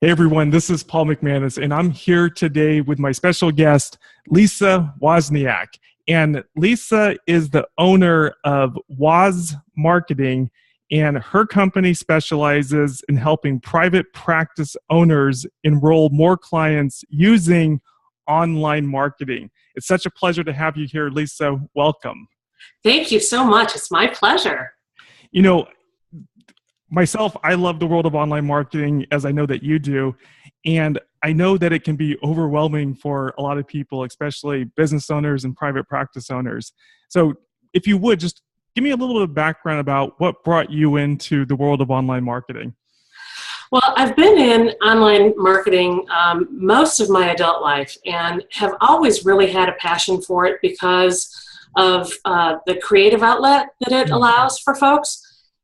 Hey everyone, this is Paul McManus, and I'm here today with my special guest, Lisa Wozniak. And Lisa is the owner of Woz Marketing, and her company specializes in helping private practice owners enroll more clients using online marketing. It's such a pleasure to have you here, Lisa. Welcome. Thank you so much. It's my pleasure. You know, myself, I love the world of online marketing, as I know that you do. And I know that it can be overwhelming for a lot of people, especially business owners and private practice owners. So if you would, just give me a little bit of background about what brought you into the world of online marketing. Well, I've been in online marketing most of my adult life and have always really had a passion for it because of the creative outlet that it allows for folks.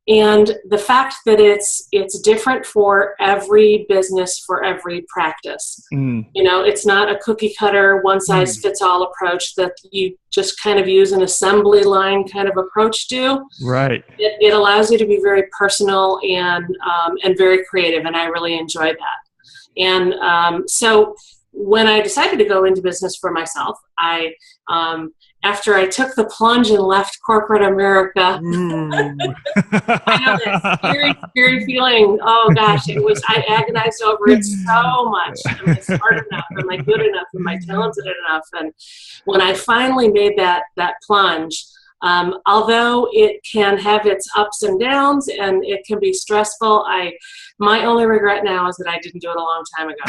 And the fact that it's different for every business, for every practice. You know, it's not a cookie cutter, one size fits all approach that you just kind of use an assembly line kind of approach to. Right. It allows you to be very personal and very creative, and I really enjoy that. And so when I decided to go into business for myself, after I took the plunge and left corporate America, I know that scary, scary feeling. Oh gosh, I agonized over it so much. Am I smart enough? Am I good enough? Am I talented enough? And when I finally made that plunge, although it can have its ups and downs and it can be stressful, my only regret now is that I didn't do it a long time ago.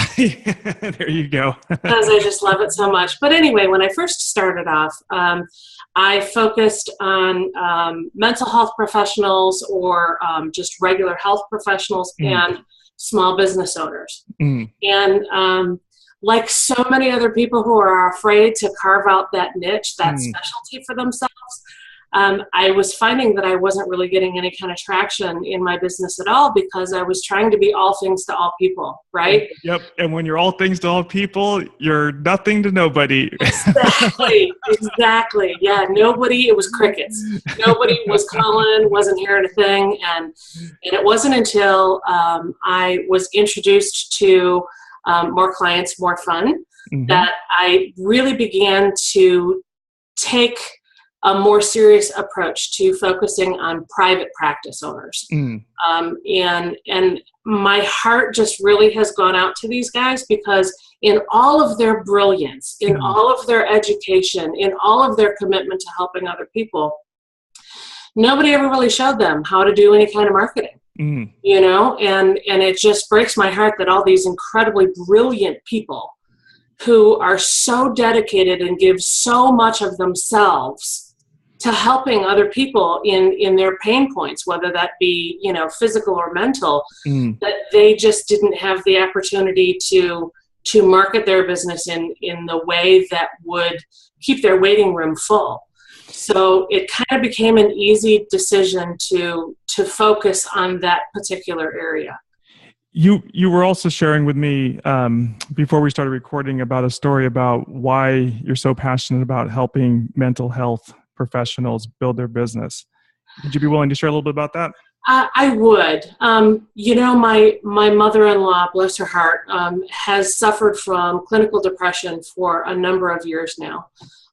There you go. Because I just love it so much. But anyway, when I first started off, I focused on mental health professionals or just regular health professionals and small business owners. And like so many other people who are afraid to carve out that niche, that specialty for themselves, I was finding that I wasn't really getting any kind of traction in my business at all because I was trying to be all things to all people, right? Yep. And when you're all things to all people, you're nothing to nobody. Exactly. Yeah. Nobody, it was crickets. Nobody was calling, wasn't hearing a thing. And it wasn't until I was introduced to more clients, more fun, that I really began to take a more serious approach to focusing on private practice owners. And my heart just really has gone out to these guys because in all of their brilliance, in all of their education, in all of their commitment to helping other people, nobody ever really showed them how to do any kind of marketing. You know, and it just breaks my heart that all these incredibly brilliant people who are so dedicated and give so much of themselves to helping other people in their pain points, whether that be, you know, physical or mental, that they just didn't have the opportunity to market their business in the way that would keep their waiting room full. So it kind of became an easy decision to focus on that particular area. You were also sharing with me before we started recording about a story about why you're so passionate about helping mental health professionals build their business. Would you be willing to share a little bit about that? I would. You know, my mother-in-law, bless her heart, has suffered from clinical depression for a number of years now,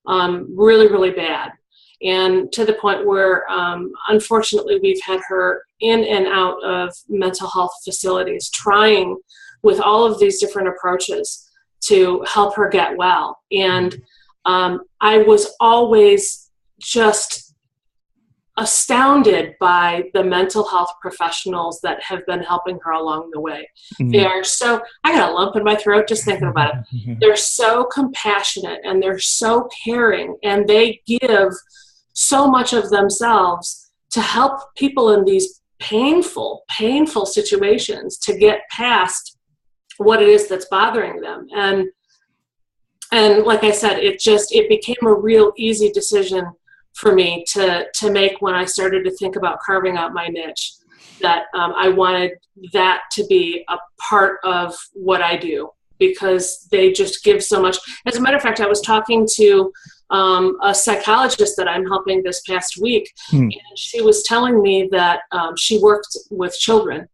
really, really bad. And to the point where, unfortunately, we've had her in and out of mental health facilities, trying with all of these different approaches to help her get well. And I was always just astounded by the mental health professionals that have been helping her along the way. They are so, I got a lump in my throat just thinking about it. They're so compassionate and they're so caring, and they give so much of themselves to help people in these painful situations to get past what it is that's bothering them. And like I said, it became a real easy decision for me to make when I started to think about carving out my niche, that I wanted that to be a part of what I do, because they just give so much. As a matter of fact, I was talking to a psychologist that I'm helping this past week, and she was telling me that she worked with children,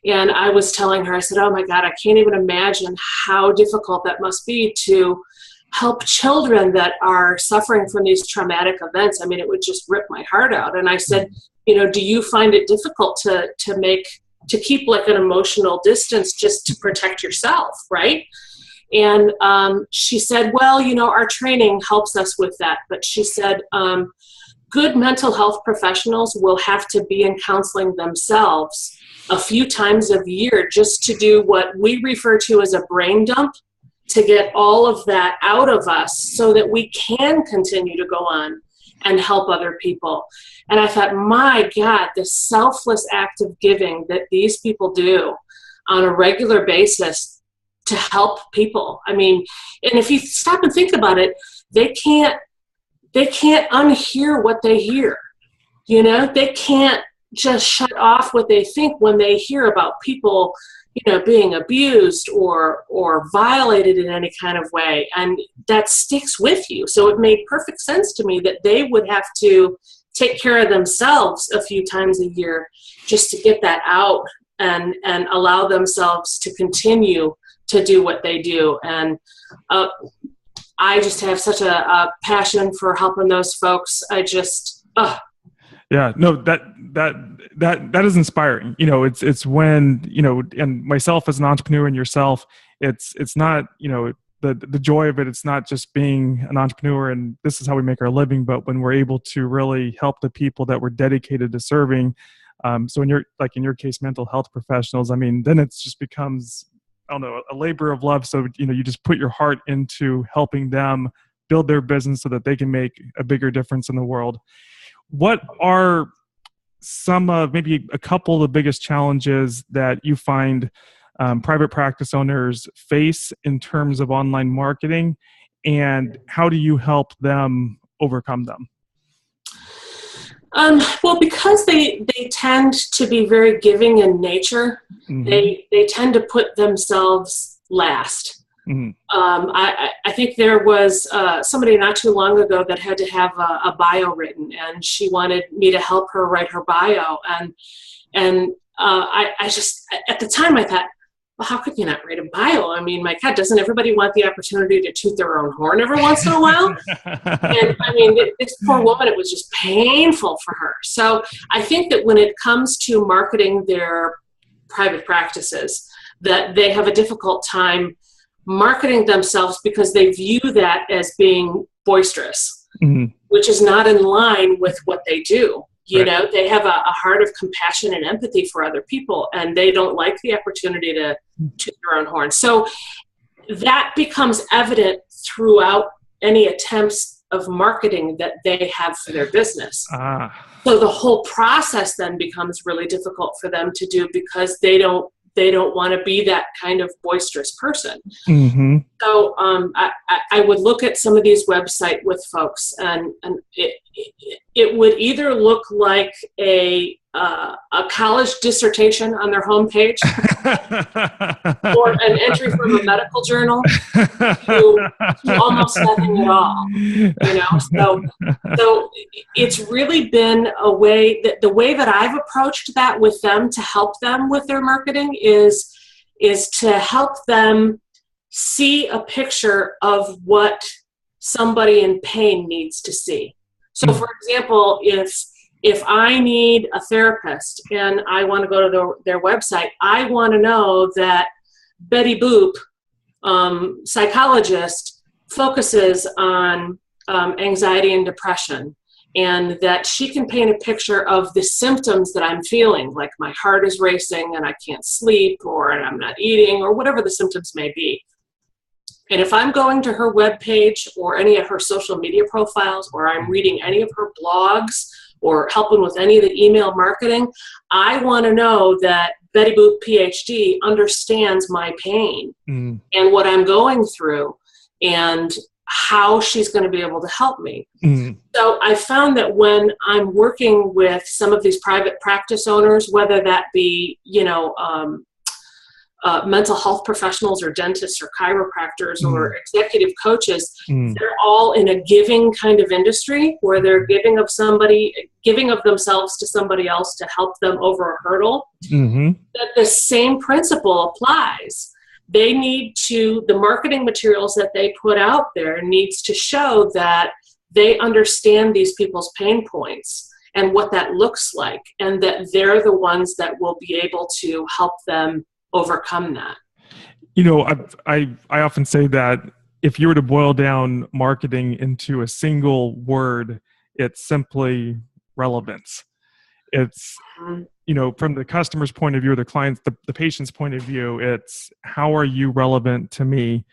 And I was telling her, I said, oh my God, I can't even imagine how difficult that must be to help children that are suffering from these traumatic events. I mean, it would just rip my heart out. And I said, you know, do you find it difficult to keep like an emotional distance just to protect yourself, right? And she said, well, you know, our training helps us with that. But she said, good mental health professionals will have to be in counseling themselves a few times a year just to do what we refer to as a brain dump, to get all of that out of us so that we can continue to go on and help other people. And I thought, my God, the selfless act of giving that these people do on a regular basis to help people. I mean, and if you stop and think about it, they can't unhear what they hear. You know, they can't just shut off what they think when they hear about people, you know, being abused or violated in any kind of way. And that sticks with you. So it made perfect sense to me that they would have to take care of themselves a few times a year just to get that out and allow themselves to continue to do what they do. And I just have such a passion for helping those folks. I just, Yeah, no, that is inspiring. You know, it's when, you know, and myself as an entrepreneur and yourself, it's not, you know, the joy of it. It's not just being an entrepreneur and this is how we make our living, but when we're able to really help the people that we're dedicated to serving. So in your case, mental health professionals, I mean, then it just becomes, I don't know, a labor of love. So, you know, you just put your heart into helping them build their business so that they can make a bigger difference in the world. What are some of maybe a couple of the biggest challenges that you find private practice owners face in terms of online marketing, and how do you help them overcome them? Well, because they tend to be very giving in nature, mm-hmm. they tend to put themselves last. Mm-hmm. I think there was somebody not too long ago that had to have a bio written, and she wanted me to help her write her bio. And I just, at the time I thought, well, how could you not write a bio? I mean, my God, doesn't everybody want the opportunity to toot their own horn every once in a while? And I mean, this poor woman, it was just painful for her. So I think that when it comes to marketing their private practices, that they have a difficult time marketing themselves because they view that as being boisterous, mm-hmm. which is not in line with what they do. You know, they have a heart of compassion and empathy for other people, and they don't like the opportunity to toot their own horn. So that becomes evident throughout any attempts of marketing that they have for their business. So the whole process then becomes really difficult for them to do because they don't want to be that kind of boisterous person. Mm-hmm. So I would look at some of these websites with folks, and it would either look like a college dissertation on their homepage or an entry from a medical journal to almost nothing at all. You know, so it's really been a way that the way that I've approached that with them to help them with their marketing is to help them see a picture of what somebody in pain needs to see. So, for example, if I need a therapist and I want to go to their website, I want to know that Betty Boop, psychologist, focuses on anxiety and depression, and that she can paint a picture of the symptoms that I'm feeling, like my heart is racing and I can't sleep, or I'm not eating, or whatever the symptoms may be. And if I'm going to her webpage or any of her social media profiles, or I'm reading any of her blogs, or helping with any of the email marketing, I want to know that Betty Boop, PhD, understands my pain and what I'm going through and how she's going to be able to help me. So I found that when I'm working with some of these private practice owners, whether that be, mental health professionals or dentists or chiropractors or executive coaches. They're all in a giving kind of industry where they're giving of themselves to somebody else to help them over a hurdle. That the same principle applies. They need to, the marketing materials that they put out there needs to show that they understand these people's pain points and what that looks like, and that they're the ones that will be able to help them overcome that. You know, I often say that if you were to boil down marketing into a single word, it's simply relevance. It's, you know, from the customer's point of view, or the client's, the patient's point of view, it's how are you relevant to me?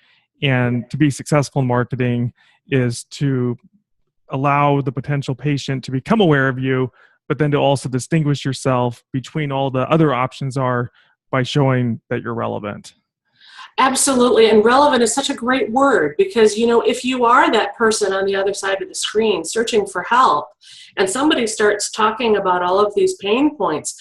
And to be successful in marketing is to allow the potential patient to become aware of you, but then to also distinguish yourself between all the other options are by showing that you're relevant. Absolutely. And relevant is such a great word because, you know, if you are that person on the other side of the screen searching for help and somebody starts talking about all of these pain points,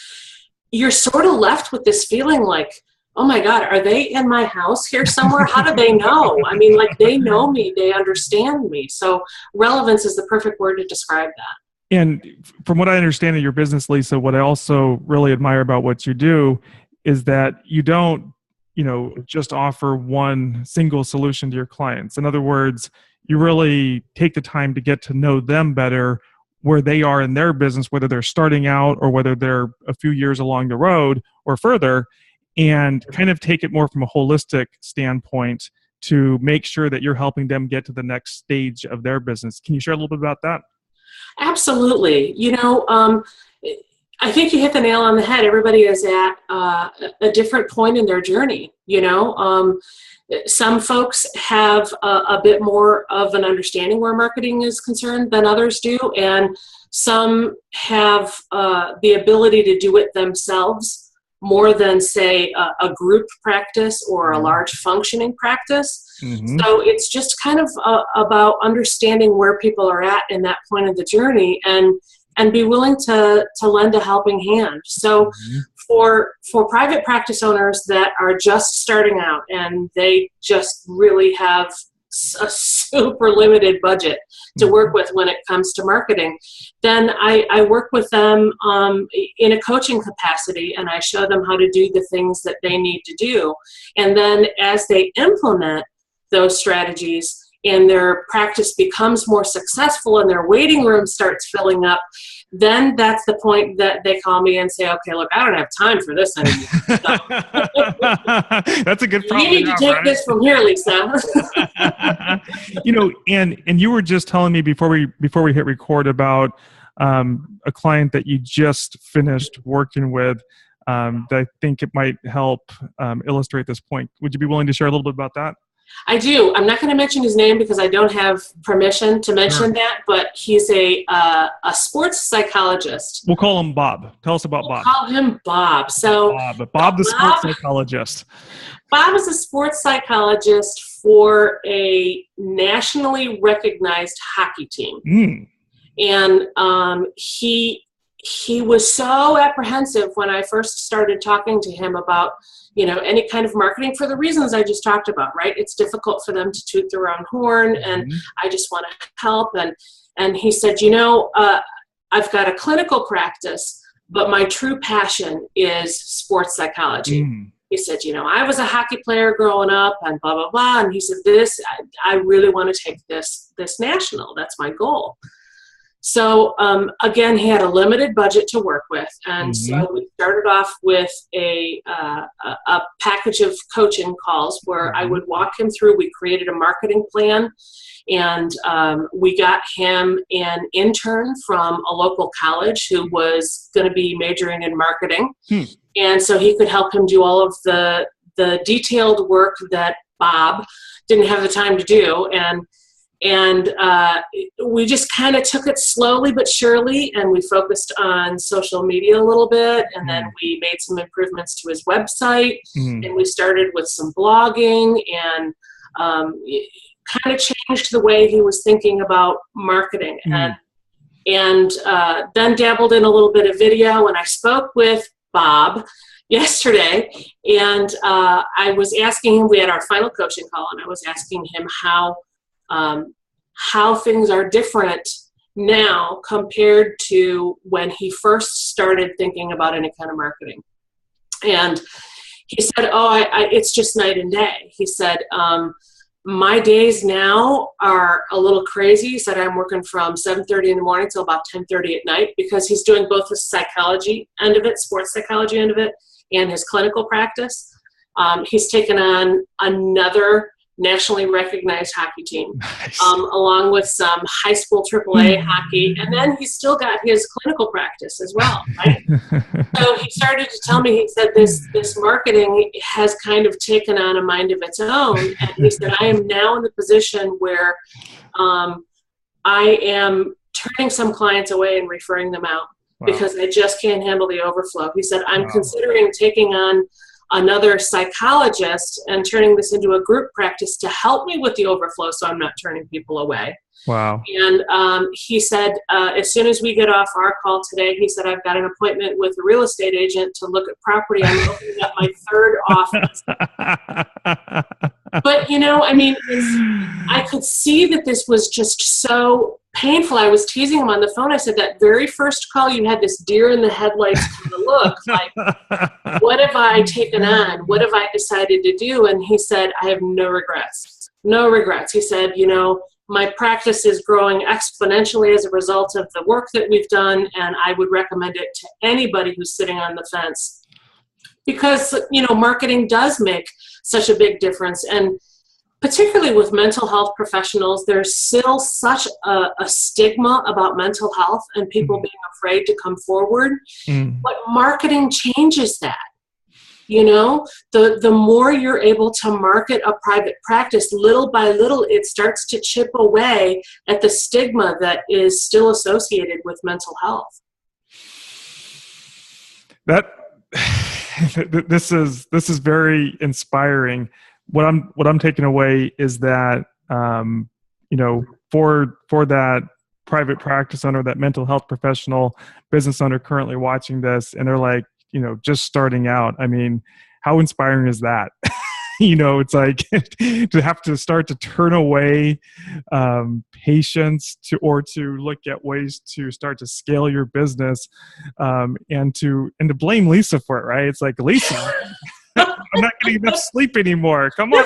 you're sort of left with this feeling like, oh my God, are they in my house here somewhere? How do they know? I mean, like, they know me, they understand me. So relevance is the perfect word to describe that. And from what I understand of your business, Lisa, what I also really admire about what you do is that you don't, you know, just offer one single solution to your clients. In other words, you really take the time to get to know them better, where they are in their business, whether they're starting out or whether they're a few years along the road or further, and kind of take it more from a holistic standpoint to make sure that you're helping them get to the next stage of their business. Can you share a little bit about that? Absolutely. You know, I think you hit the nail on the head. Everybody is at a different point in their journey. You know, some folks have a bit more of an understanding where marketing is concerned than others do, and some have the ability to do it themselves more than, say, a group practice or a large functioning practice. So it's just kind of about understanding where people are at in that point of the journey and be willing to lend a helping hand. So for private practice owners that are just starting out and they just really have a super limited budget to work with when it comes to marketing, then I work with them in a coaching capacity, and I show them how to do the things that they need to do. And then as they implement those strategies and their practice becomes more successful and their waiting room starts filling up, then that's the point that they call me and say, okay, look, I don't have time for this anymore. So, that's a good problem. You need to take this from here, Lisa. You know, and you were just telling me before we hit record about a client that you just finished working with that I think it might help illustrate this point. Would you be willing to share a little bit about that? I do. I'm not going to mention his name because I don't have permission to mention that, but he's a sports psychologist. We'll call him Bob. Tell us about Bob. Call him Bob. So Bob the sports psychologist. Bob is a sports psychologist for a nationally recognized hockey team. And he was so apprehensive when I first started talking to him about, you know, any kind of marketing for the reasons I just talked about, right? It's difficult for them to toot their own horn, and I just want to help. And he said, you know, I've got a clinical practice, but my true passion is sports psychology. He said, you know, I was a hockey player growing up and blah, blah, blah. And he said, I really want to take this national. That's my goal. So, again, he had a limited budget to work with. And so we started off with a package of coaching calls where I would walk him through. We created a marketing plan, and we got him an intern from a local college who was going to be majoring in marketing. And so he could help him do all of the detailed work that Bob didn't have the time to do. And we just kind of took it slowly but surely, and we focused on social media a little bit, and then we made some improvements to his website, and we started with some blogging, and kind of changed the way he was thinking about marketing, and then dabbled in a little bit of video. And I spoke with Bob yesterday, and I was asking him. We had our final coaching call, and I was asking him how things are different now compared to when he first started thinking about any kind of marketing. And he said, "Oh, it's just night and day." He said, "My days now are a little crazy." He said, "I'm working from 7:30 in the morning till about 10:30 at night," because he's doing both the psychology end of it, sports psychology end of it, and his clinical practice. He's taken on another nationally recognized hockey team, Nice. Along with some high school AAA hockey, and then he's still got his clinical practice as well, right? So he started to tell me, he said, this marketing has kind of taken on a mind of its own, and he said, I am now in the position where I am turning some clients away and referring them out. Wow. Because I just can't handle the overflow. He said, I'm considering taking on another psychologist and turning this into a group practice to help me with the overflow so I'm not turning people away. Wow. And he said, as soon as we get off our call today, he said, I've got an appointment with a real estate agent to look at property. I'm opening up my third office. But, I mean, I could see that this was just so painful. I was teasing him on the phone. I said, that very first call, you had this deer in the headlights kind of look. Like, what have I taken on? What have I decided to do? And he said, I have no regrets. No regrets. He said, my practice is growing exponentially as a result of the work that we've done, and I would recommend it to anybody who's sitting on the fence. Because, marketing does make such a big difference. And particularly with mental health professionals, there's still such a stigma about mental health and people being afraid to come forward. But marketing changes that. The more you're able to market a private practice, little by little, it starts to chip away at the stigma that is still associated with mental health. This is very inspiring. What I'm taking away is that for that private practice owner, that mental health professional, business owner currently watching this, and they're like, just starting out. I mean, how inspiring is that? It's like to have to start to turn away patients or to look at ways to start to scale your business, and to blame Lisa for it, right? It's like, Lisa, I'm not getting enough sleep anymore. Come on.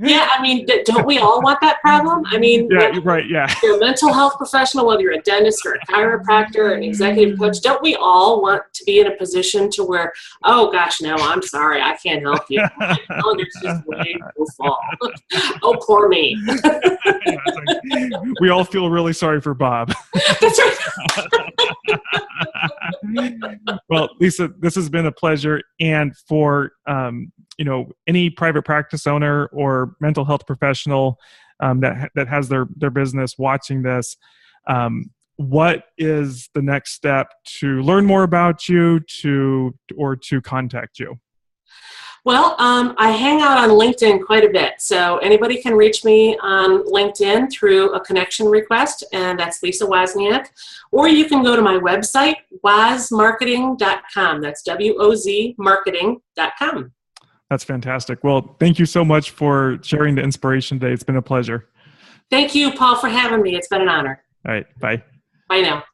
Yeah, I mean, don't we all want that problem? I mean, yeah, you're right. Yeah, you're a mental health professional, whether you're a dentist or a chiropractor or an executive coach, don't we all want to be in a position to where, oh gosh, no, I'm sorry, I can't help you. My calendar's just way too full. Oh, poor me. We all feel really sorry for Bob. That's right. Well, Lisa, this has been a pleasure, and for any private practice owner or mental health professional that has their business watching this, what is the next step to learn more about you, or to contact you? Well, I hang out on LinkedIn quite a bit, so anybody can reach me on LinkedIn through a connection request, and that's Lisa Wozniak. Or you can go to my website, wozmarketing.com. That's WOZ marketing.com. That's fantastic. Well, thank you so much for sharing the inspiration today. It's been a pleasure. Thank you, Paul, for having me. It's been an honor. All right. Bye. Bye now.